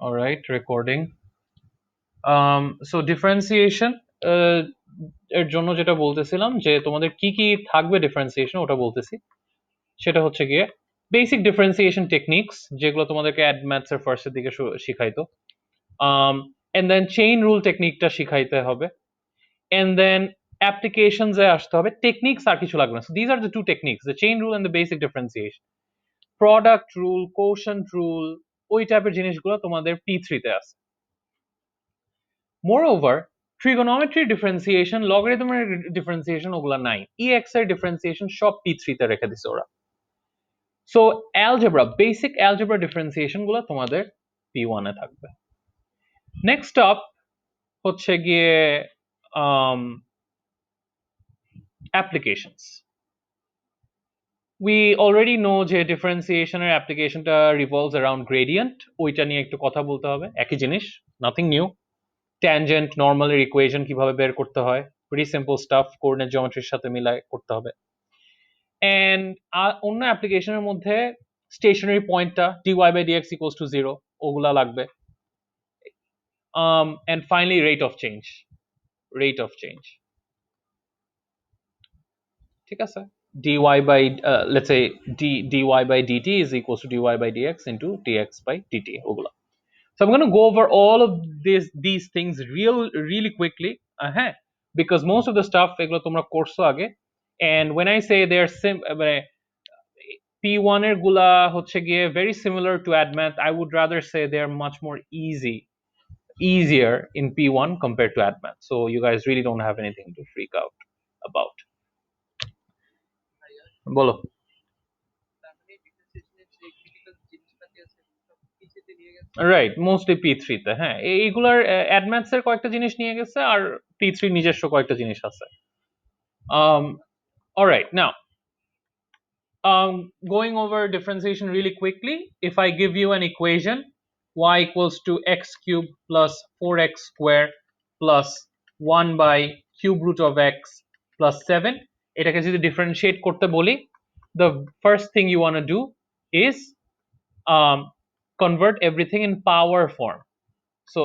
All right, recording. So differentiation এর জন্য যেটা বলতেছিলাম যে তোমাদের কি কি থাকবে ডিফারেন্সিয়েশন ওটা বলতেছি। সেটা হচ্ছে গিয়ে বেসিক ডিফারেন্সিয়েশন টেকনিক্স যেগুলো তোমাদেরকে অ্যাড ম্যাথস এর ফার্স্টের দিকে শিখাইতো। এন্ড দেন চেইন রুল টেকনিকটা শিখাইতে হবে। এন্ড দেন অ্যাপ্লিকেশনস এ আসতে হবে। টেকনিক্স আর কিছু লাগবে না। So this are the two techniques, the chain rule and the basic differentiation. Product rule, quotient rule, ওই টাইপের জিনিসগুলো তোমাদের P3 তে আছে। Moreover, trigonometry differentiation, logarithm differentiation ওগুলা নাই। EX এর differentiation সব P3 তে রেখে দিছে ওরা। So algebra, basic algebra differentiation গুলো তোমাদের P1 এ থাকবে। Next up হচ্ছে গিয়ে applications. We already know যে differentiation এর application টা revolves around gradient, ওইটা নিয়ে একটু কথা বলতে হবে। একই জিনিস, nothing new. Tangent, normal এর equation কিভাবে বের করতে হয়, pretty simple stuff, coordinate geometry এর সাথে মিলাই করতে হবে। And অন্য অ্যাপ্লিকেশনের মধ্যে স্টেশনারি পয়েন্টটা dy by dx equals to 0 ওগুলা লাগবে। And finally rate of change, rate of change, ঠিক আছে? dy by let's say dy by dt is equals to dy by dx into dx by dt ওগুলা। So I'm going to go over all of these things really quickly, হ্যাঁ, because most of the stuff এগুলো তোমরা করছো আগে। And when I say they're P1 এর গুলা হচ্ছে গিয়ে very similar to AdMath, I would rather say they're much more easier in P1 compared to AdMath. So you guys really don't have anything to freak out about. বলো। Right, mostly P3 তে। হ্যাঁ, এইগুলার AdMaths এর কয়েকটা জিনিস নিয়ে গেছে আর P3 নিজস্ব কয়েকটা জিনিস আছে। Alright, now going over differentiation really quickly. If I give you an equation y equals to x cubed plus 4x squared plus 1 by cube root of x plus 7, এটাকে যদি differentiate করতে বলি, the first thing you want to do is convert everything in power form. So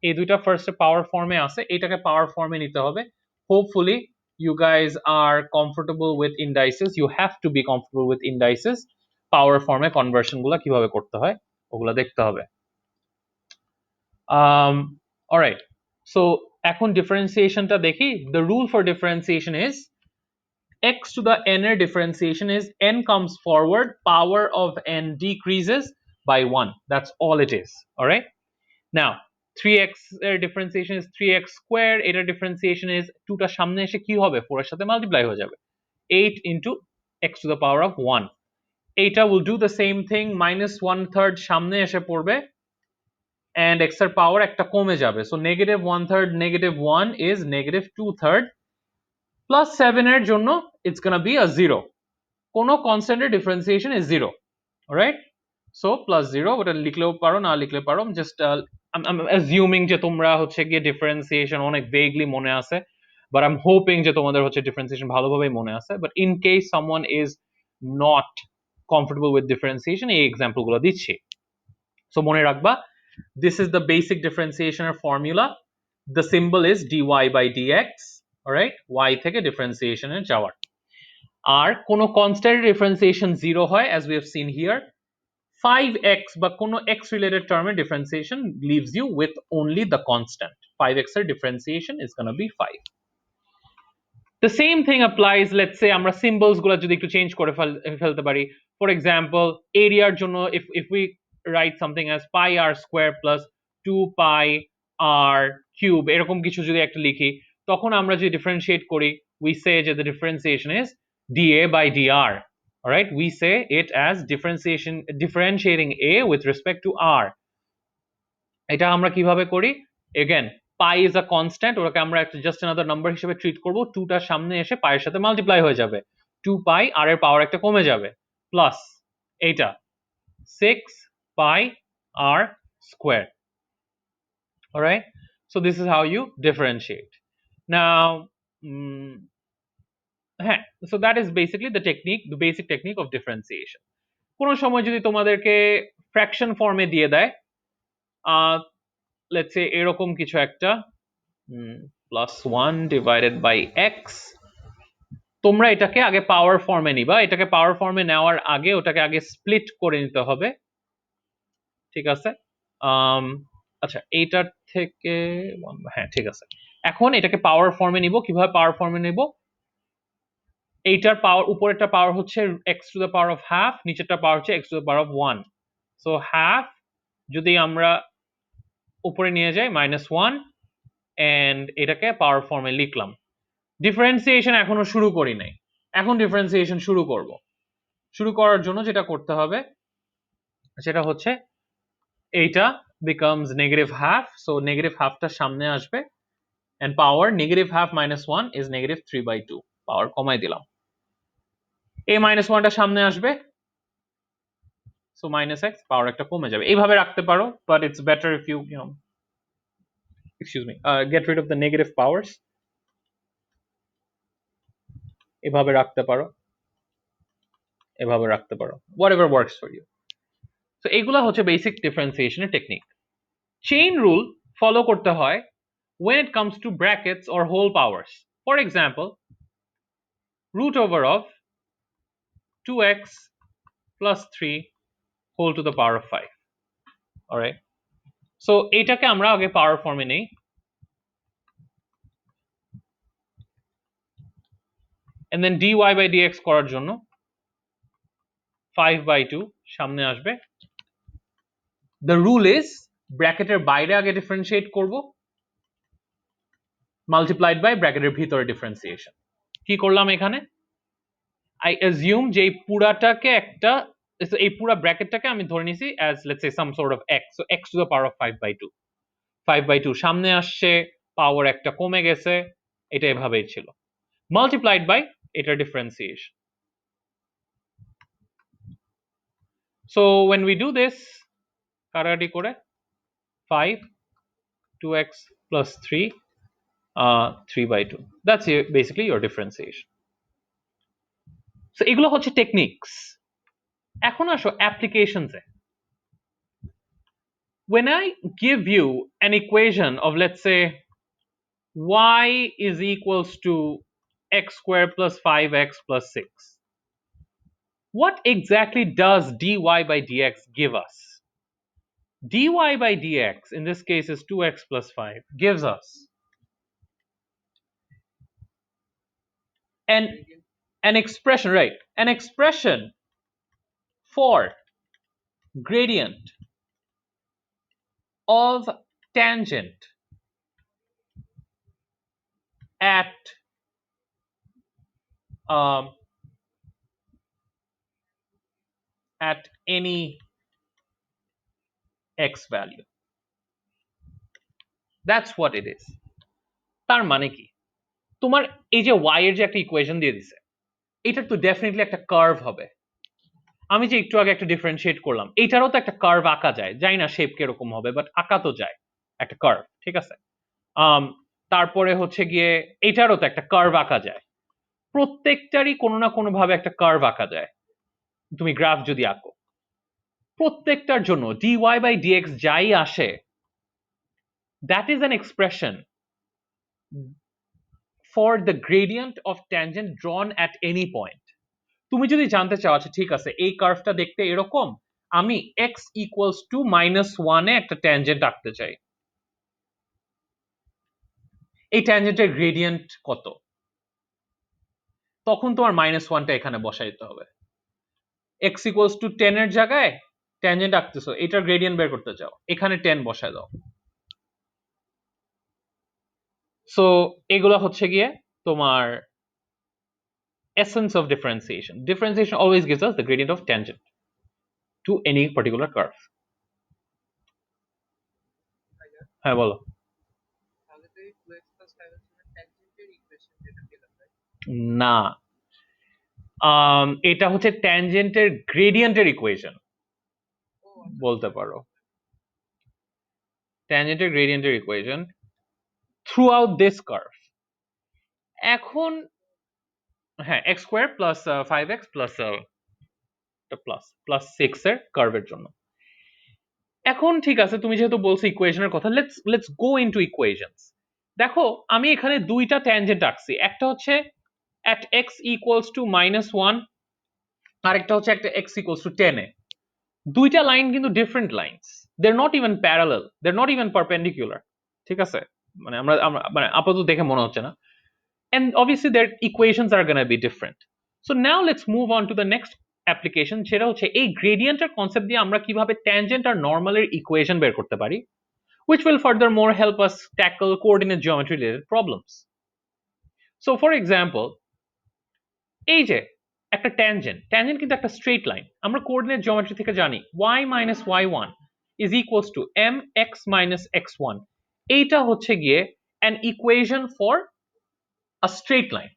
এই দুইটা ফার্স্টে পাওয়ার ফর্মে আছে, এটাকে পাওয়ার ফর্মে নিতে হবে। Hopefully you guys are comfortable with indices. You have to be comfortable with indices. পাওয়ার ফর্মে কনভার্সন গুলা কিভাবে করতে হয় ওগুলা দেখতে হবে। Alright, so এখন ডিফারেন্সিয়েশনটা দেখি। The rule for differentiation is x to the n এর differentiation is n comes forward, power of n decreases by 1. That's all it is. Alright, now 3x এর differentiation is 3x squared, এটার differentiation is 2 টা সামনে এসে কি হবে, 4 এর সাথে মাল্টিপ্লাই হয়ে যাবে, 8 into x to the power of 1. এইটা will do the same thing, minus 1/3 সামনে এসে পড়বে and x এর পাওয়ার একটা কমে যাবে, so negative 1/3 negative 1 is negative 2/3 plus 7 এর জন্য it's gonna be a 0. কোনো constant এর differentiation is 0. alright, so plus 0, ওটা লিখলেও পারো না লিখলে পারো, just I'm assuming যে তোমরা হচ্ছে গিয়ে differentiation অনেক vaguely মনে আছে, but I'm hoping যে তোমাদের হচ্ছে differentiation ভালোভাবেই মনে আছে, but in case someone is not comfortable with differentiation এই example গুলো দিচ্ছি। So মনে রাখবা, this is the basic differentiation formula. The symbol is dy by dx. alright, y থেকে differentiation এ যাওয়ার। আর কোনো constant differentiation 0 হয়, as we have seen here, 5x বা কোনো x related term এর differentiation leaves you with only the constant. 5x এর differentiation is gonna be 5. The same thing applies, let's say আমরা symbols গুলো যদি একটু change করে ফেলতে পারি। For example, area এর জন্য if we write something as pi r square plus 2 pi r cube, এরকম কিছু যদি একটা লিখি, তখন আমরা যদি differentiate করি, we say যে the differentiation is dA by dr. Alright, we say it as differentiating a with respect to r. এটা আমরা কিভাবে করি? Again, pi is a constant, ওটাকে আমরা just another number হিসেবে ট্রিট করব, 2 টার সামনে এসে pi এর সাথে মাল্টিপ্লাই হয়ে যাবে, 2 pi r এর পাওয়ার একটা কমে যাবে, প্লাস এইটা 6 pi r square. Alright, so this is how you differentiate. Now হ্যাঁ, so that is basically the technique, the basic technique of differentiation. কোনো সময় যদি তোমাদেরকে ফ্র্যাকশন ফর্মে দিয়ে দেয়, লেটস সে এরকম কিছু একটা +1 ডিভাইডেড বাই এক্স। তোমরা এটাকে আগে পাওয়ার ফর্মে নিবা, এটাকে পাওয়ার ফর্মে নেওয়ার আগে ওটাকে আগে স্প্লিট করে নিতে হবে, ঠিক আছে? আচ্ছা এইটার থেকে হ্যাঁ ঠিক আছে। এখন এটাকে পাওয়ার ফর্মে নিব, কিভাবে পাওয়ার ফর্মে নিব? এইটার পাওয়ার, উপরেরটা পাওয়ার হচ্ছে x to the power of half, নিচেরটা পাওয়ার হচ্ছে x to the power of 1। So half যদি আমরা উপরে নিয়ে যাই -1 এন্ড এটাকে পাওয়ার ফর্মে লিখলাম। ডিফারেন্সিয়েশন এখনো শুরু করি নাই, এখন ডিফারেন্সিয়েশন শুরু করব। শুরু করার জন্য যেটা করতে হবে সেটা হচ্ছে এইটা becomes -1/2, so -1/2টা সামনে আসবে and power -1/2 - 1 is -3/2, পাওয়ার কমাই দিলাম। এই -1টা সামনে আসবে, so -x, পাওয়ার একটা কমে যাবে। এইভাবে রাখতে পারো, but it's better if you know excuse me get rid of the negative powers। এভাবে রাখতে পারো, এভাবে রাখতে পারো, whatever works for you। তো এগুলা হচ্ছে বেসিক ডিফারেন্সিয়েশনের টেকনিক। চেইন রুল ফলো করতে হয় when it comes to brackets or whole powers. For example, root over of 2x plus 3 whole to the power of 5. Alright, so এটাকে আমরা আগে পাওয়ার ফর্মে নেই, and then dy by dx করার জন্য 5/2 সামনে আসবে। The rule is ব্র্যাকেটের বাইরে আগে ডিফারেন্সিয়েট করব, মাল্টিপ্লাইড বাই ব্র্যাকেটের ভিতরে ডিফারেন্সিয়েশন। কি করলাম এখানে? I assume যে এই পুরাটাকে একটা, এই পুরা ব্র্যাকেটটাকে আমি ধরে নিছি as let's say some sort of x, so x to the power of 5/2। 5/2 সামনে আসছে, পাওয়ার একটা কমে গেছে, এটা এভাবেই ছিল, মাল্টিপ্লাইড বাই এটার differentiation. So when we do this কাটাকাটি করে 5 2x plus 3 3/2, that's basically your differentiation। So এগুলো হচ্ছে টেকনিক্স। এখন আসো অ্যাপ্লিকেশনসে। When I give you an equation of let's say y is equals to x squared plus 5x plus 6, what exactly does dy by dx give us? Dy by dx in this case is 2x plus 5 gives us an expression, right? An expression for gradient of tangent at any x value, that's what it is। তার মানে কি, তোমার এই যে y এর যে একটা equation দিয়ে দিছে, এটা তো ডেফিনেটলি একটা কার্ভ হবে। আমি যে একটু আগে একটা ডিফারেন্সিয়েট করলাম, এইটারও তো একটা কার্ভ আঁকা যায়, জানি না শেপ কিরকম হবে, বাট আঁকা তো যায় একটা কার্ভ, ঠিক আছে? তারপরে হচ্ছে গিয়ে এইটারও তো একটা কার্ভ আঁকা যায়, প্রত্যেকটারই কোনো না কোনো ভাবে একটা কার্ভ আঁকা যায়। তুমি গ্রাফ যদি আঁকো, প্রত্যেকটার জন্য dy by dx যাই আসে, that is an expression for the gradient of tangent drawn at any point। তুমি যদি জানতে চাও আচ্ছা ঠিক আছে এই কার্ভটা দেখতে এরকম, আমি x equals to -1 এ একটা ট্যানজেন্ট আঁকতে চাই, এই ট্যানজেন্টের গ্রেডিয়েন্ট কত? তখন তোমার -1টা এখানে বসাইতে হবে। x equals to 10 এর জায়গায় ট্যানজেন্ট আঁকতেছো, এটার গ্রেডিয়েন্ট বের করতে চাও, এখানে 10 বসায় দাও। সো এগুলো হচ্ছে গিয়ে তোমার essence of differentiation। Differentiation always gives us the gradient of tangent to any particular curve। হ্যাঁ বলো। না, এটা হচ্ছে ট্যানজেন্টের গ্রেডিয়েন্টের ইকুয়েশন বলতে পারো, ট্যানজেন্টের গ্রেডিয়েন্টের equation throughout this curve. এখন হ্যাঁ x square plus 5x plus plus plus 6 এর কার্ভের জন্য এখন ঠিক আছে, তুমি যেহেতু বলছো ইকুয়েশনের কথা, লেটস গো ইনটু ইকুয়েশনস। দেখো আমি এখানে দুইটা ট্যানজেন্ট আঁকছি, একটা হচ্ছে at x equals to -1, আরেকটা হচ্ছে একটা x equals to 10 এ। দুইটা লাইন কিন্তু different lines, they are not even parallel, they are not even perpendicular. ঠিক আছে, মানে আমরা মানে আপাতত দেখে মনে হচ্ছে না, and obviously their equations are going to be different. So now let's move on to the next application, সেটা হচ্ছে এই গ্রেডিয়েন্টের কনসেপ্ট দিয়ে আমরা কিভাবে ট্যানজেন্ট আর নরমালের ইকুয়েশন বের করতে পারি, which will furthermore help us tackle coordinate geometry related problems. So for example, এই যে একটা ট্যানজেন্ট, ট্যানজেন্ট কিন্তু একটা স্ট্রেট লাইন, আমরা কোঅর্ডিনেট জিওমেট্রি থেকে জানি y minus y1 is equals to mx minus x1। এইটা হচ্ছে গিয়ে an equation for a straight line.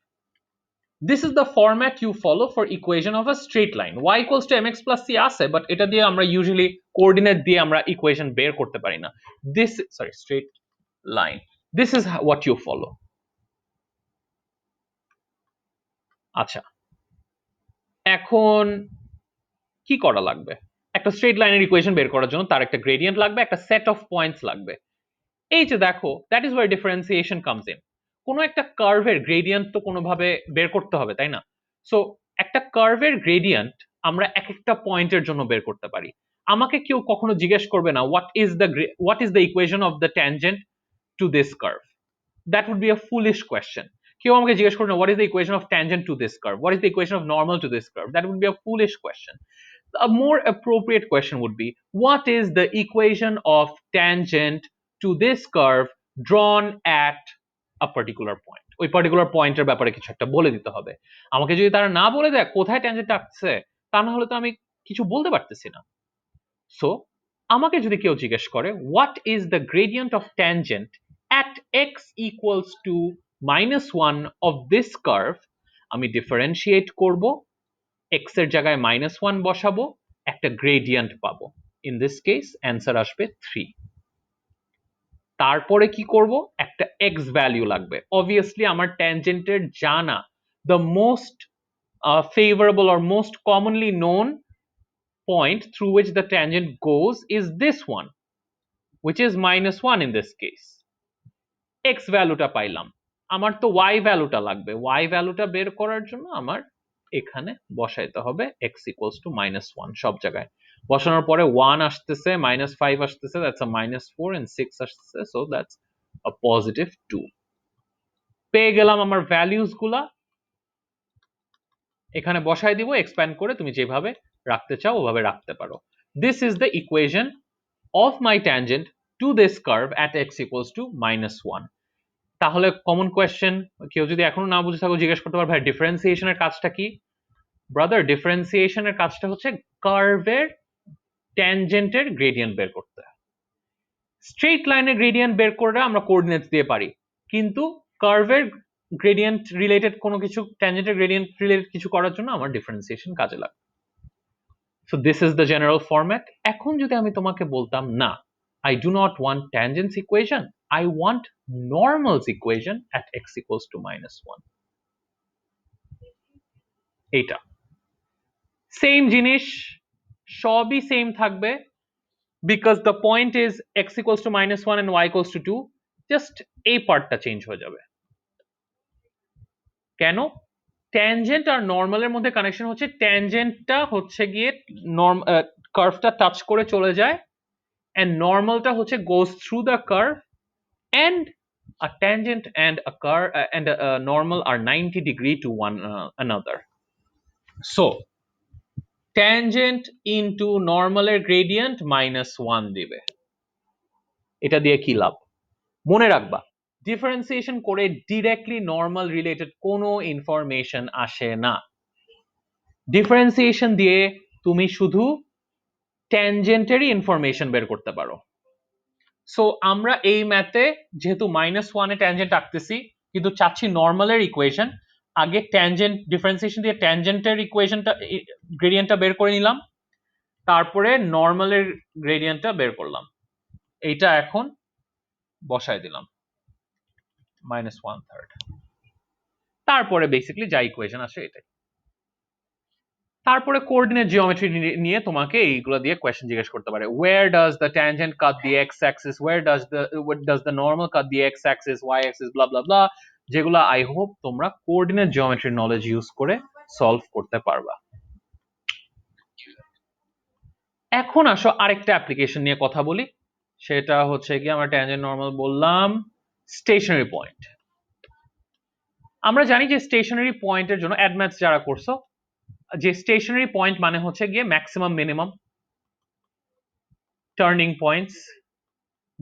This is the format you follow for equation of a straight line. Y equals to mx plus c আছে, but এটা দিয়ে আমরা usually coordinate দিয়ে আমরা equation বের করতে পারি না। This, sorry, straight line, this is what you follow. আচ্ছা, এখন কি করা লাগবে? একটা স্ট্রেট লাইনের ইকুয়েশন বের করার জন্য তার একটা গ্রেডিয়েন্ট লাগবে, একটা সেট অফ পয়েন্টস লাগবে। এই যে দেখো, that is wire differentiation comes in. কোনো একটা কার্ভের গ্রেডিয়েন্ট তো কোনোভাবে বের করতে হবে, তাই না? সো একটা কার্ভের গ্রেডিয়েন্ট আমরা এক একটা পয়েন্টের জন্য বের করতে পারি। আমাকে কেউ কখনো জিজ্ঞেস করবে না what is the equation of the tangent to this curve. That would be a foolish question. কেউ আমাকে জিজ্ঞেস করবে না what is the equation of tangent to this curve, what is the equation of normal to this curve. That would be a foolish question. A more appropriate question would be, what is the equation of tangent to this curve drawn at a particular point? ওই particular পয়েন্টের ব্যাপারে কিছু একটা বলে দিতে হবে। আমাকে যদি তারা না বলে দেয় কোথায় ট্যানজেন্ট আসছে, তা না হলে তো আমি কিছু বলতে পারতেছি না। সো আমাকে যদি কেউ জিজ্ঞেস করে what is the gradient of tangent at x equals to -1 of this curve, আমি ডিফারেন্সিয়েট করব, x এর জায়গায় -1 বসাবো, একটা গ্রেডিয়েন্ট পাবো। ইন দিস কেস অ্যান্সার আসবে 3। তারপরে কি করব? একটা x ভ্যালু লাগবে। অবভিয়াসলি আমার ট্যানজেন্টের জানা the most favorable or most commonly known point through which the tangent goes is this one, which is -1 in this case. x ভ্যালুটা পাইলাম, আমার তো y ভ্যালুটা লাগবে। y ভ্যালুটা বের করার জন্য আমার এখানে বসাইতে হবে x equals to -1 সব জায়গায়। বসানোর পরে 1 আসতেছে, -5 আসতেছে, that's a -4, and 6 আসতেছে, so that's a +2। পেয়ে গেলাম আমার ভ্যালুস গুলা, এখানে বসাই দিব, এক্সপ্যান্ড করে তুমি যেভাবে রাখতে চাও ওভাবে রাখতে পারো। This is the equation of my tangent to this curve at x equals to -1। তাহলে কমন কোয়েশ্চেন, কেউ যদি এখনো না বুঝে থাকো জিজ্ঞেস করতে পারো, ভাই ডিফারেন্সিয়েশনের কাজটা কি? ব্রাদার, ডিফারেন্সিয়েশনের কাজটা হচ্ছে কার্ভের ট্যানজেন্টের গ্রেডিয়েন্ট বের করতে। স্ট্রেট লাইনের গ্রেডিয়েন্ট বের করে আমরা কোঅর্ডিনেটস দিয়ে পারি, কিন্তু কার্ভের গ্রেডিয়েন্ট রিলেটেড কোনো কিছু, ট্যানজেন্টের গ্রেডিয়েন্ট রিলেটেড কিছু করার জন্য আমার ডিফারেন্সিয়েশন কাজে লাগে। So this is the general format. এখন যদি আমি তোমাকে বলতাম না, I do not want tangents equation, I want normals equation at x equals to -1, এইটা সেম জিনিস, সবই সেম থাকবে, because the point is x equals to -1 and y equals to 2, just এই পার্টটা চেঞ্জ হয়ে যাবে। কেন? ট্যানজেন্ট আর নর্মালের মধ্যে কানেকশন হচ্ছে, ট্যানজেন্টটা হচ্ছে গিয়ে কার্ভটা টাচ করে চলে যায়, and normalটা হচ্ছে goes through the curve, and a tangent and a curve and a normal are 90 degree to one another. So tangent into নরমালের gradient -1 দিবে। এটা দিয়ে কি লাভ? মনে রাখবা, ডিফারেন্সিয়েশন করে ডিরেক্টলি নরমাল রিলেটেড কোনো ইনফরমেশন আসে না। ডিফারেন্সিয়েশন দিয়ে তুমি শুধু ট্যানজেন্টেরই ইনফরমেশন বের করতে পারো। সো আমরা এই ম্যাথে যেহেতু -1 এ ট্যানজেন্ট আঁকতেছি কিন্তু চাচ্ছি নরমালের ইকুয়েশন, আগে ট্যানজেন্ট ডিফারেন্সিয়েশন দিয়ে ট্যানজেন্টের ইকুয়েশনটা গ্রেডিয়েন্টটা বের করে নিলাম, তারপরে নরমালের গ্রেডিয়েন্টটা বের করলাম, এইটা এখন বসায় দিলাম -1/3। তারপরে বেসিক্যালি যা ইকুয়েশন আসে এটাই। তারপরে কোঅর্ডিনেট জিওমেট্রি নিয়ে তোমাকে এইগুলো দিয়ে কোয়েশ্চেন জিজ্ঞেস করতে পারে, where does the tangent cut the x axis, where does the normal cut the x axis, y axis, blah blah blah, যেগুলো আই হোপ তোমরা কোঅর্ডিনেট জিওমেট্রি নলেজ ইউজ করে সলভ করতে পারবা। এখন আসো আরেকটা অ্যাপ্লিকেশন নিয়ে কথা বলি, সেটা হচ্ছে কি আমরা ট্যানজেন্ট নরমাল বললাম, স্টেশনারি পয়েন্ট। আমরা জানি যে স্টেশনারি পয়েন্টের জন্য অ্যাডম্যাথস যারা করছো, যে স্টেশনারি পয়েন্ট মানে হচ্ছে গিয়ে ম্যাক্সিমাম মিনিমাম টার্নিং পয়েন্টস,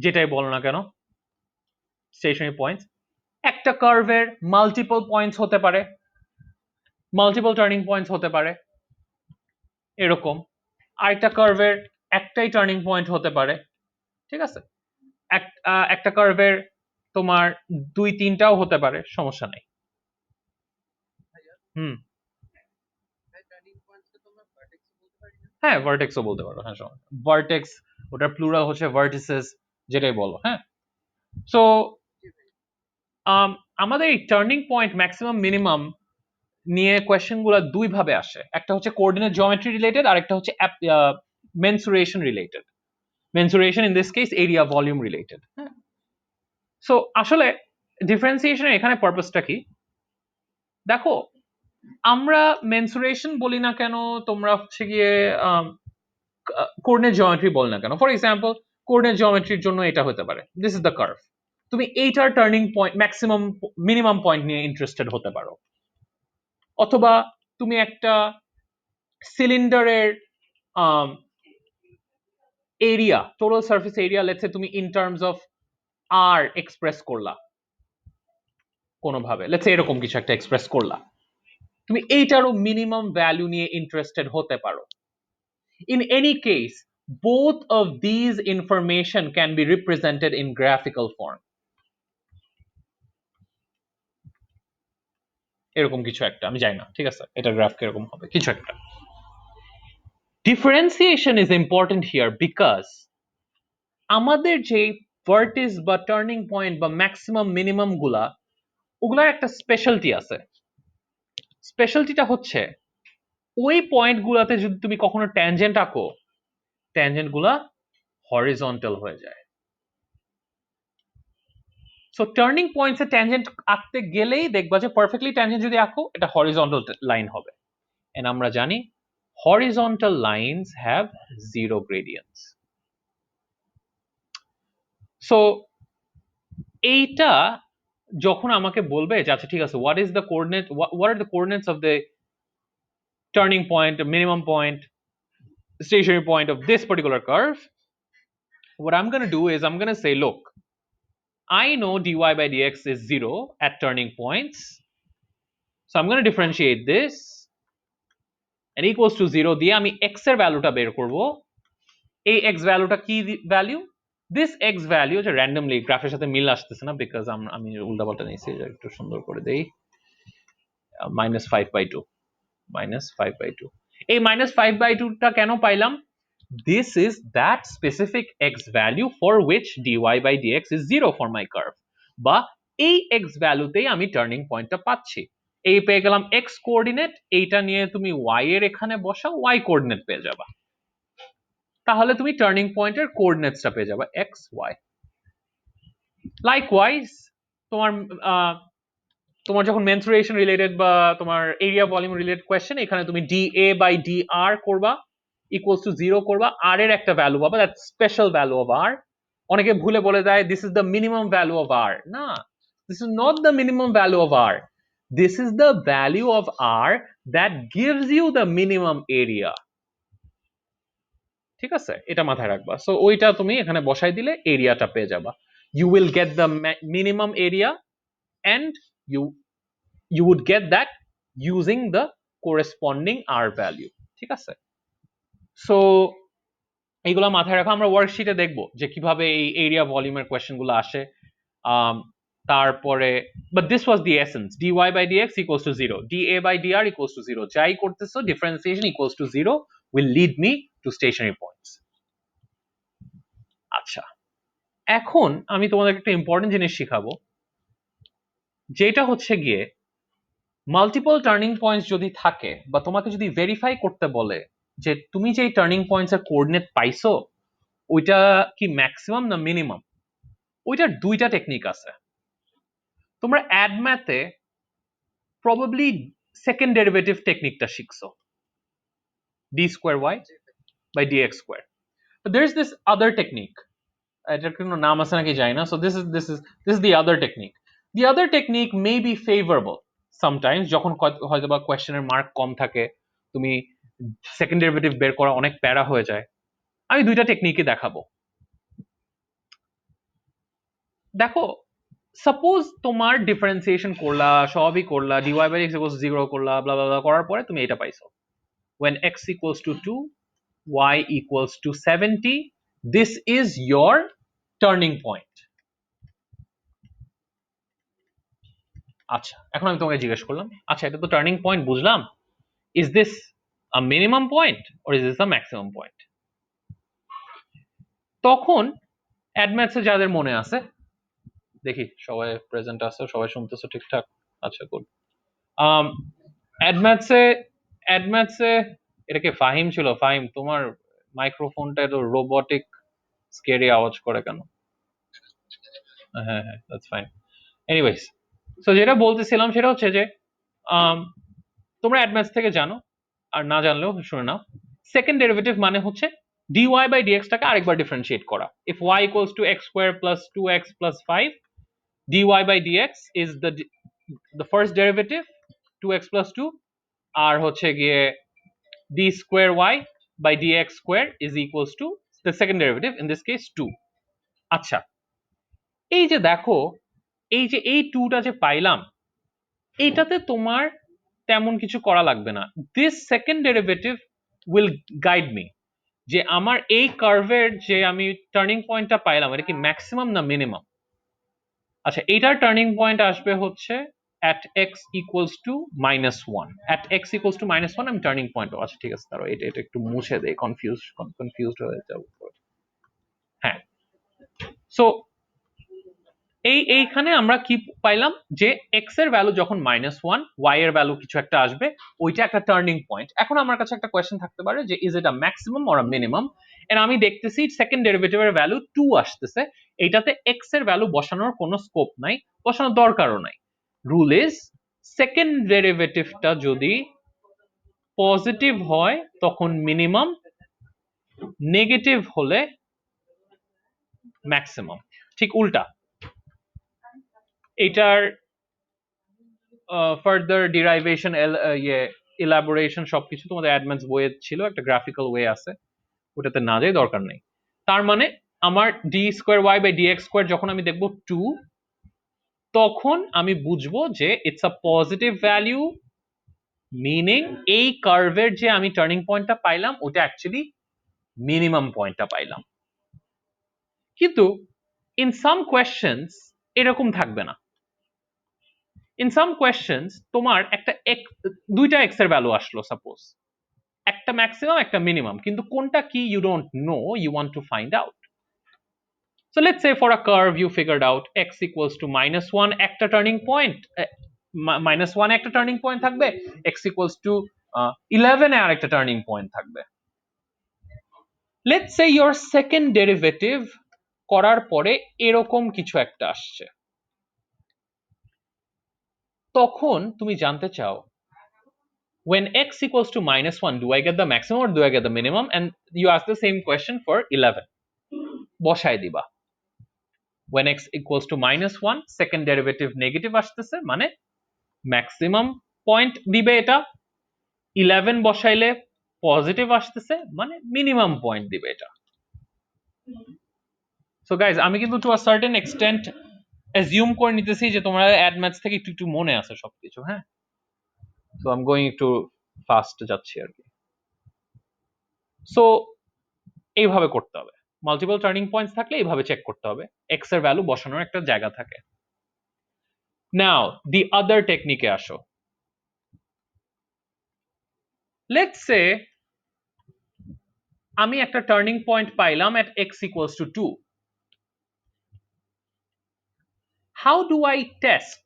যেটাই বলো না কেন স্টেশনারি পয়েন্টস। একটা কার্ভের মাল্টিপল পয়েন্টস হতে পারে, মাল্টিপল টার্নিং পয়েন্টস হতে পারে এরকম। আরেকটা কার্ভের একটাই টার্নিং পয়েন্ট হতে পারে, ঠিক আছে। একটা কার্ভের তোমার দুই তিনটাও হতে পারে, সমস্যা নেই। হুম, হ্যাঁ ভার্টেক্সও বলতে পারো, হ্যাঁ ভার্টেক্স, ওটার প্লুরাল হচ্ছে ভার্টিসেস, যেটাই বলো। হ্যাঁ, সো আমাদের এই টার্নিং পয়েন্ট ম্যাক্সিমাম মিনিমাম নিয়ে কোয়েশ্চেন গুলো দুই ভাবে আসে, একটা হচ্ছে কোঅর্ডিনেট জিওমেট্রি রিলেটেড, আর একটা হচ্ছে mensuration related. Mensuration in this case area volume related. হ্যাঁ, সো আসলে ডিফারেন্সিয়েশনের এখানে পারপাসটা কি দেখো, আমরা মেনসুরেশন বলি না কেন, তোমরা হচ্ছে গিয়ে কোঅর্ডিনেট জিওমেট্রি বল না কেন, ফর এক্সাম্পল কোঅর্ডিনেট জিওমেট্রির জন্য এটা হতে পারে, দিস ইজ দ্য কার্ভ, তুমি এইটার turning point maximum minimum point নিয়ে ইন্টারেস্টেড হতে পারো, অথবা তুমি একটা সিলিন্ডারের area, total surface area, let's say তুমি in terms of r express করলা কোনোভাবে, লেটস সে এরকম কিছু একটা এক্সপ্রেস করলা, তুমি এইটারও মিনিমাম ভ্যালু নিয়ে ইন্টারেস্টেড হতে পারো। In any case, both of these information can be represented in graphical form. এরকম কিছু একটা, আমি জানি না, ঠিক আছে এটা গ্রাফ কিরকম হবে, কিছু একটা। Differentiation is important here because আমাদের যে ভার্টিস বা টার্নিং পয়েন্ট বা ম্যাক্সিমাম মিনিমাম গুলা, ওগুলার একটা স্পেশালিটি আছে। স্পেশালিটিটা হচ্ছে ওই পয়েন্ট গুলাতে যদি তুমি কখনো ট্যানজেন্ট আঁকো, ট্যানজেন্ট গুলা হরিজন্টাল হয়ে যায়। সো টার্নিং পয়েন্টস এ ট্যানজেন্ট আঁকতে গেলেই দেখবা যে পারফেক্টলি ট্যানজেন্ট যদি আঁকো এটা হরিজন্টাল লাইন হবে, এন্ড আমরা জানি horizontal lines have zero gradients. So এইটা যখন আমাকে বলবে যে আচ্ছা ঠিক আছে, what is the coordinate, what are the coordinates of the turning point, minimum point, stationary point of this particular curve, what I'm going to do is I'm going to say, look, I know dy by dx is 0 at turning points, so I'm going to differentiate this and equals to 0 দিয়ে আমি x এর ভ্যালুটা বের করব। এই x ভ্যালুটা কি value, this x value যে র্যান্ডমলি গ্রাফের সাথে মিল আসতেছে না, বিকজ আমি উল্টাপাল্টা নিয়েছি, একটু সুন্দর করে দেই, -5/2, -5/2। এই -5/2 টা কেন পাইলাম, this is that specific x value for which dy by dx is 0 for my curve, বা এই x ভ্যালুতেই আমি টার্নিং পয়েন্টটা পাচ্ছি। এই পেয়ে গেলাম x কোঅর্ডিনেট, এইটা নিয়ে তুমি y এর এখানে বসাও, y কোঅর্ডিনেট পেয়ে যাবা, তাহলে তুমি টার্নিং পয়েন্টের কোঅর্ডিনেটসটা পেয়ে যাবা x y। লাইকওয়াইজ তোমার তোমার যখন মেনসুরেশন রিলেটেড বা তোমার এরিয়া ভলিউম রিলেটেড কোয়েশ্চেন, এখানে তুমি dA by dr করবা, ইকুয়ালস টু 0 করবা, r এর একটা ভ্যালু পাবা, that special value of r। অনেকে ভুলে বলে দেয় this is the minimum value of r, না, this is not the minimum value of r, this is the value of r that gives you the minimum area, ঠিক আছে, এটা মাথায় রাখবা। সো ওইটা তুমি এখানে বসাই দিলে এরিয়াটা পেয়ে যাবা, you will get the minimum area and you would get that using the corresponding r value, ঠিক আছে। সো এইগুলো মাথায় রাখো, আমরা ওয়ার্কশিটে দেখবো যে কিভাবে এই এরিয়া ভলিউমের কোয়েশ্চেন গুলো আসে। তারপরে but this was the essence, dy by dx equals to 0, dA by dr equals to 0, যাই করতেছো differentiation equals to 0 will lead me to stationary points। আচ্ছা, এখন আমি তোমাদের একটা ইম্পর্টেন্ট জিনিস শিখাবো, যেটা হচ্ছে গিয়ে মাল্টিপল টার্নিং পয়েন্টস যদি থাকে বা তোমাকে যদি ভেরিফাই করতে বলে যে তুমি যে টার্নিং পয়েন্টস এর কোঅর্ডিনেট পাইছো ওইটা কি ম্যাক্সিমাম না মিনিমাম, ওইটার দুইটা টেকনিক আছে। তোমরা অ্যাড ম্যাথে প্রবাবলি সেকেন্ড ডেরিভেটিভ টেকনিকটা শিখছো, d square y by d x square. There is this other technique, এটার কোনো নাম আছে নাকি জানি না। So this is the other technique. The other technique may be favourable sometimes, যখন হয়তো বা কোয়েশ্চেনের মার্ক কম থাকে, তুমি সেকেন্ড ডেরিভেটিভ বের করা অনেক প্যারা হয়ে যায়। আমি দুইটা টেকনিকই দেখাবো। দেখো, সাপোজ তোমার ডিফারেন্সিয়েশন করলা, সবই করলা, dy by x equals 0 করলা, blah blah blah করার পরে তুমি এটা পাইছো, when x equals to 2, y equals to 70, this is your turning point. আচ্ছা, এখন আমি তোমাকে জিজ্ঞেস করলাম, আচ্ছা এটা তো টার্নিং পয়েন্ট বুঝলাম, is this a minimum point or is this a maximum point? তখন অ্যাডম্যাথসে যাদের মনে আছে, দেখি সবাই প্রেজেন্ট আছে, সবাই শুনতেছো ঠিকঠাক? আচ্ছা গুড। অ্যাডম্যাথসে অ্যাডম্যাথসে এটা কি ফাহিম ছিল? ফাহিম, তোমার মাইক্রোফোনটা এত রোবটিক স্কেরি আওয়াজ করে কেন? হ্যাঁ হ্যাঁ, দ্যাটস ফাইন। এনিওয়েজ, সো যেটা বলতেছিলাম সেটা হচ্ছে যে তোমরা অ্যাডম্যাথস থেকে জানো, আর না জানলেও শুনে নাও। সেকেন্ড ডেরিভেটিভ মানে হচ্ছে dy বাই dx টাকে আরেকবার ডিফারেন্সিয়েট করা। if y equals to x square plus 2x plus 5, dy by dx is the first derivative 2x plus 2, আর হচ্ছে গিয়ে d square y by dx square is equals to the second derivative, in this case 2. আচ্ছা, এই যে দেখো, এই যে এই 2টা যে পাইলাম, এইটাতে তোমার তেমন কিছু করা লাগবে না। This second derivative will guide me যে আমার এই কার্ভের যে আমি টার্নিং পয়েন্টটা পাইলাম এটা কি ম্যাক্সিমাম না মিনিমাম। আচ্ছা, এইটার টার্নিং পয়েন্ট আসবে হচ্ছে at x equals to -1, at x equals to -1 আমি টার্নিং পয়েন্ট। আচ্ছা ঠিক আছে, তারও এটা একটু মুছে দেই, কনফিউজড হয়ে যাব। হ্যাঁ, সো এইখানে আমরা কি পাইলাম যে x এর ভ্যালু যখন -1, y এর ভ্যালু কিছু একটা আসবে, ওইটা একটা টার্নিং পয়েন্ট। এখন আমার কাছে একটা কোয়েশ্চেন থাকতে পারে যে is it a maximum or a minimum, and আমি দেখতেছি সেকেন্ড ডেরিভেটিভের ভ্যালু 2 আসতেছে, এইটাতে x এর ভ্যালু বসানোর কোনো স্কোপ নাই, বসানোর দরকারও নাই। রুল ইজ সেকেন্ড ডেরিভেটিভটা যদি পজিটিভ হয় তখন মিনিমাম, নেগেটিভ হলে ম্যাক্সিমাম। ঠিক উল্টা, এটার ফার্দার ডিরাইভেশন, ইলাবোরেশন সবকিছু তোমাদের অ্যাডভান্স বইয়ে ছিল, একটা গ্রাফিক্যাল ওয়ে আছে, ওটাতে না যাই দরকার নেই। তার মানে আমার d square y by dx square যখন আমি দেখবো 2, তখন আমি বুঝবো যে it's a positive value, meaning এই কার্ভের যে আমি টার্নিং পয়েন্টটা পাইলাম ওটা অ্যাকচুয়ালি মিনিমাম পয়েন্টটা পাইলাম। কিন্তু ইন সাম কোয়েশ্চেন্স এরকম থাকবে না। ইন সাম কোয়েশ্চেন্স তোমার একটা দুইটা এক্স এর ভ্যালু আসলো, সাপোজ একটা ম্যাক্সিমাম একটা মিনিমাম, কিন্তু কোনটা কি you don't know, you want to find out. So let's say for a curve you figured out x equals to -1 একটা টার্নিং পয়েন্ট, -1 একটা টার্নিং পয়েন্ট থাকবে, x equals to 11 এ আরেকটা টার্নিং পয়েন্ট থাকবে। Let's say your second derivative করার পরে এরকম কিছু একটা আসছে, তখন তুমি জানতে চাও when x equals to -1, do I get the maximum or do I get the minimum? And you ask the same question for 11, বসায় দিবা when x equals to -1 second derivative negative আসতেছে মানে ম্যাক্সিমাম পয়েন্ট দিবে এটা, 11 বসাইলে positive আসতেছে মানে minimum point দিবে এটা। সো গাইজ, আমি কিন্তু to a certain extent assume করে নিতেছি যে তোমরা অ্যাডম্যাথস থেকে একটু একটু মনে আছে সবকিছু। হ্যাঁ, সো আই এম গোয়িং একটু ফাস্ট যাচ্ছি আর কি। সো এইভাবে করতে হবে, মাল্টিপল টার্নিং পয়েন্টস থাকলে এইভাবে চেক করতে হবে, এক্স এর ভ্যালু বসানোর একটা জায়গা থাকে। নাও দি আদার টেকনিকে আসো। লেটস সে আমি একটা টার্নিং পয়েন্ট পাইলাম at x equals to 2. How do I test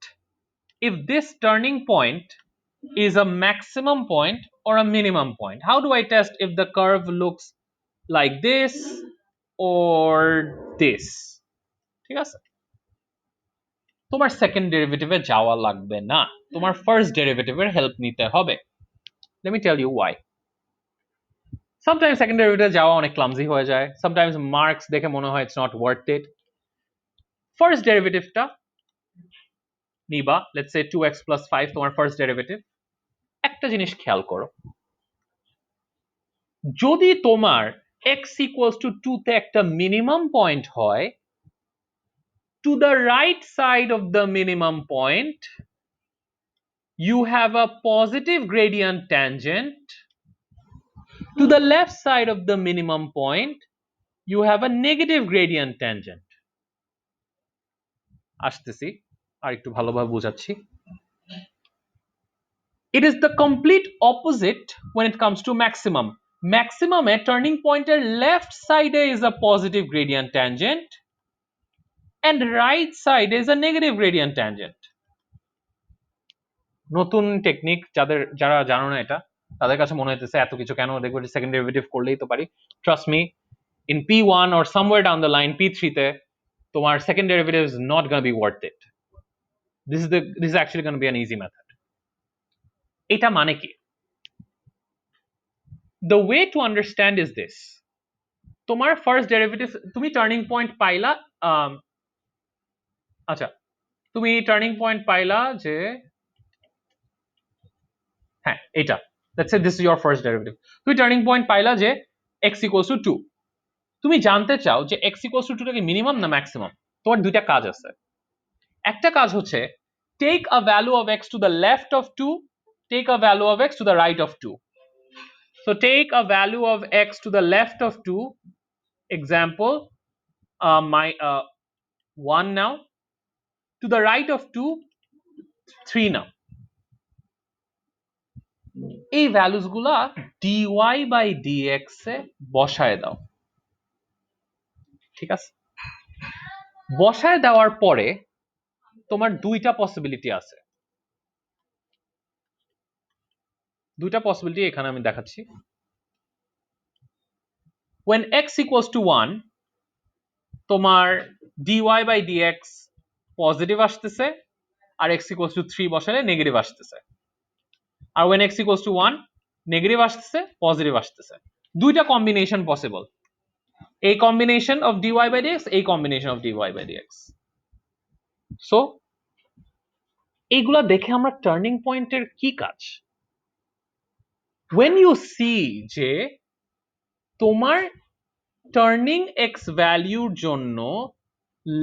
if this turning point is a maximum point or a minimum point? How do I test if the curve looks like this or this? ঠিক আছে, তোমার second ডেরিভেটিভে যাওয়া লাগবে না, তোমার first ডেরিভেটিভের help নিতে হবে। Let me tell you why. Sometimes second ডেরিভেটিভে যাওয়া অনেক ক্লামজি হয়ে যায়, sometimes মার্কস দেখে মনে হয় it's not worth it. First ডেরিভেটিভটা নিবা, let's say 2x plus 5 তোমার ফার্স্ট ডেরিভেটিভ। একটা জিনিস খেয়াল করো, যদি তোমার x equals to 2 তে একটা মিনিমাম পয়েন্ট হয়, to the right side of the minimum point you have a positive gradient tangent, to the left side of the minimum point you have a negative gradient tangent. আসতেছি আর একটু ভালোভাবে বোঝাচ্ছি। It is the complete opposite when it comes to maximum. Maximum A turning point এর left side is a positive gradient tangent and right side is a negative gradient tangent. নতুন technique, যারা জানো না এটা তাদের কাছে মনে হইতেছে এত কিছু কেন, দেখবে সেকেন্ড ডেরিভেটিভ করলেই তো পারি। Trust me, in P1 or somewhere down the line P3 তে তোমার second derivative is not going to be worth it. This is actually going to be an easy method. এটা মানে কি? The way to understand is this. তোমার first derivative, তুমি turning point পাইলা, আচ্ছা তুমি টার্নিং পয়েন্ট পাইলা যে, হ্যাঁ এটা, let's say this is your first derivative. তুমি টার্নিং পয়েন্ট পাইলা যে x equals to 2. তুমি জানতে চাও যে x equals to 2 টা কি মিনিমাম না ম্যাক্সিমাম। তোমার দুইটা কাজ আছে। একটা কাজ হচ্ছে take a value of x to the left of 2, take a value of x to the right of 2. So take a value of x to the left of 2, example my 1 now, to the right of 2 3 now. এই values গুলা dy by dx এ বসায় দাও, ঠিক আছে? বসায় দেওয়ার পরে তোমার দুইটা পসিবিলিটি আছে, দুইটা পসিবিলিটি এখানে আমি দেখাচ্ছি। when x equals to 1 তোমার dy by dx পজিটিভ আসতেছে আর x equals to 3 বসালে নেগেটিভ আসতেছে, আর when x equals to 1 negative আসতেছে পজিটিভ আসতেছে। দুইটা কম্বিনেশন পসিবল, এই combination of dy by dx, এই combination of dy by dx। So এইগুলা দেখে আমরা টার্নিং পয়েন্টের কি কাজ, when you see যে তোমার টার্নিং x ভ্যালুর জন্য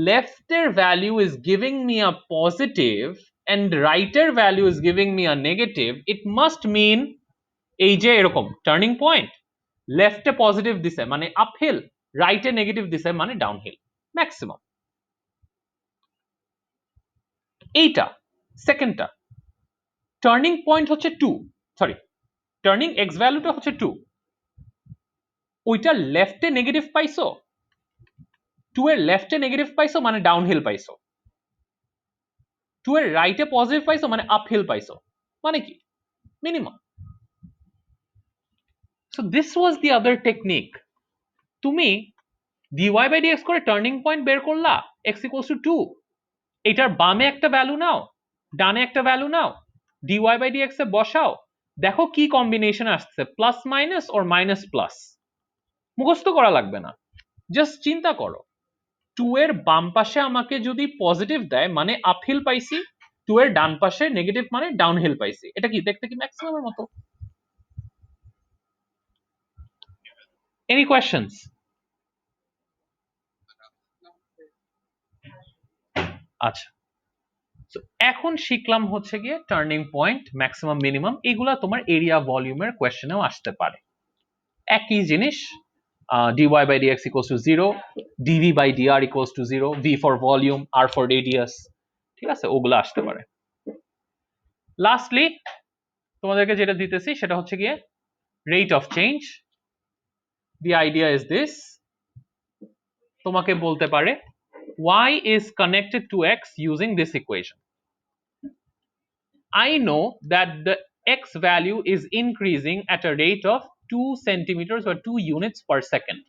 লেফটের value is giving me a positive and রাইটের value is giving me a negative, it must mean এই যে এরকম টার্নিং পয়েন্ট লেফটে পজিটিভ দিছে মানে আপহিল, রাইটে নেগেটিভ দিছে মানে ডাউনহিল ম্যাক্সিমাম। এইটা সেকেন্ডটা, টার্নিং পয়েন্ট হচ্ছে 2, সরি টার্নিং এক্স ভ্যালুটা হচ্ছে 2, ওইটা লেফটে নেগেটিভ পাইছো, 2 এর লেফটে নেগেটিভ পাইছো মানে ডাউনহিল পাইছো, 2 এর রাইটে পজিটিভ পাইছো মানে আপহিল পাইছো, মানে কি minimum. So this was the other technique. তুমি dy by dx করে টার্নিং পয়েন্ট বের করলা x equals to 2, এটার বামে একটা ভ্যালু নাও ডানে একটা value now, dy by dx এ বসাও, দেখো কি কম্বিনেশন আসছে, plus minus or minus plus. মুখস্থ করা লাগবে না, জাস্ট চিন্তা করো 2 এর বাম পাশে আমাকে যদি পজিটিভ দেয় মানে আপহিল পাইছি, 2 এর ডান পাশে নেগেটিভ মানে ডাউনহিল পাইছি। এটা কি দেখতে কি ম্যাক্সিমামের মতো? Any questions? আচ্ছা, এখন শিখলাম হচ্ছে গিয়ে টার্নিং পয়েন্ট, ম্যাক্সিমাম মিনিমাম, এগুলা তোমার এরিয়া ভলিউমের কোয়েশ্চেনেও আসতে পারে। একই জিনিস, dy by dx equals to 0, dv by dr equals to 0, v for volume, r for radius, ঠিক আছে, ওগুলো আসতে পারে। লাস্টলি তোমাদেরকে যেটা দিতেছি সেটা হচ্ছে গিয়ে rate of change. The idea is this, তোমাকে বলতে পারে y is connected to x using this equation. I know that the x value is increasing at a rate of 2 centimeters or 2 units per second.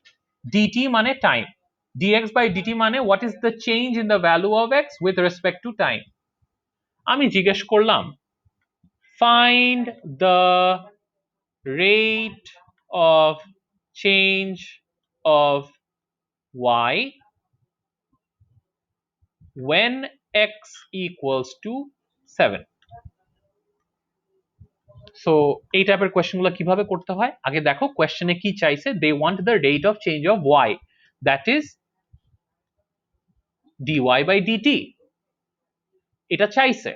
dt মানে time, dx by dt মানে what is the change in the value of x with respect to time. আমি জিজ্ঞেস করলাম find the rate of change of y when x equals to 7. So এই টাইপের কোয়েশ্চেনগুলো কিভাবে করতে হয় আগে দেখো কোয়েশ্চেনে কি চাইছে, they want the rate of change of y, that is dy by dt. এটা চাইছে,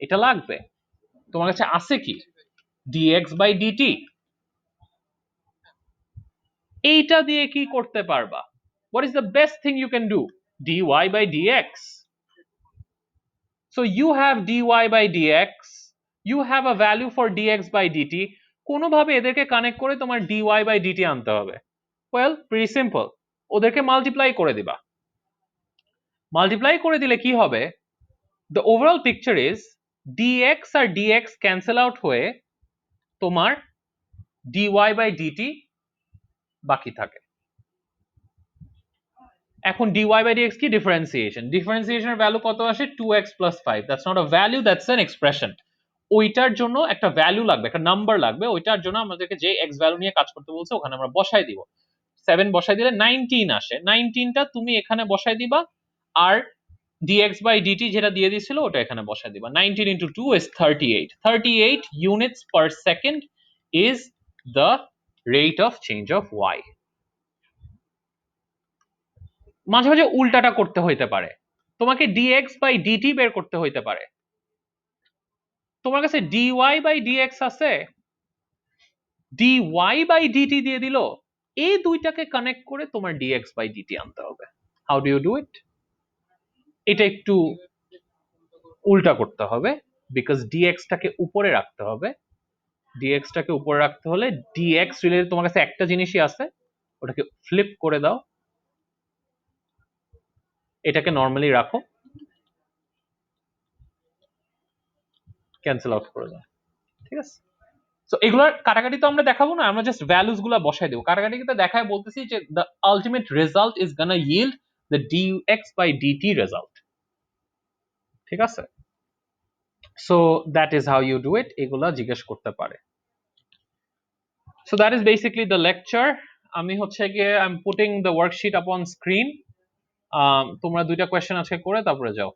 এটা লাগবে। তোমার কাছে আছে কি dx by dt, এইটা দিয়ে কি করতে পারবা? what is the best thing you can do? dy by dx. so you have dy by dx, you have a value for dx by dt, কোনোভাবে এদেরকে কানেক্ট করে তোমার dy by dt আনতে হবে। well pretty simple, ওদেরকে multiply করে দিবা। Multiply করে দিলে কি হবে, the overall picture is dx R dx cancel out হয়ে তোমার dy by dt বাকি থাকে। এখন dy by dx কি ডিফারেন্সিয়েশন, ডিফারেন্সিয়েশনের ভ্যালু কত আসে 2x plus 5, that's not a value, that's an expression। ওইটার জন্য একটা ভ্যালু লাগবে, একটা নাম্বার লাগবে, ওইটার জন্য আমাদেরকে যে x ভ্যালু নিয়ে কাজ করতে বলছে ওখানে আমরা বসাই দিব। 7 বসাই দিলে 19 আসে, 19টা তুমি এখানে বসাই দিবা আর dx by dt যেটা দিয়ে দিয়েছিল ওটা এখানে বসাই দিবা। 19 into 2 is 38, 38 units per second is the rate of change of y। মাঝে মাঝে উল্টাটা করতে হইতে পারে, তোমাকে dx by dt বের করতে হইতে পারে। তোমার কাছে dy by dx আছে, dy by dt দিয়ে দিল, এই দুইটাকে কানেক্ট করে তোমার dx by dt আনতে হবে। How do you do it? এটা একটু উল্টা করতে হবে, বিকজ dx টাকে উপরে রাখতে হবে। dx টাকে উপরে রাখতে হলে dx রিলেটেড তোমার কাছে একটা জিনিসই আছে, ওটাকে ফ্লিপ করে দাও, এটাকে নর্মালি রাখো, ক্যান্সেল আউট করে দাও, ঠিক আছে? সো এগুলোর কাটাকাটি তো আমরা দেখাবো না, আমরা জাস্ট ভ্যালুস গুলো বসাই দেবো। কাটাকাটি কিন্তু দেখায় বলতেছি যে the ultimate result is gonna yield the dx by dt result, ঠিক আছে? So that is how you do it, এগুলা জিজ্ঞেস করতে পারে। So that is basically the lecture. আমি হচ্ছে গিয়ে I am putting the worksheet upon screen, তোমরা দুইটা কোয়েশ্চেন আজকে করে তারপরে যাও।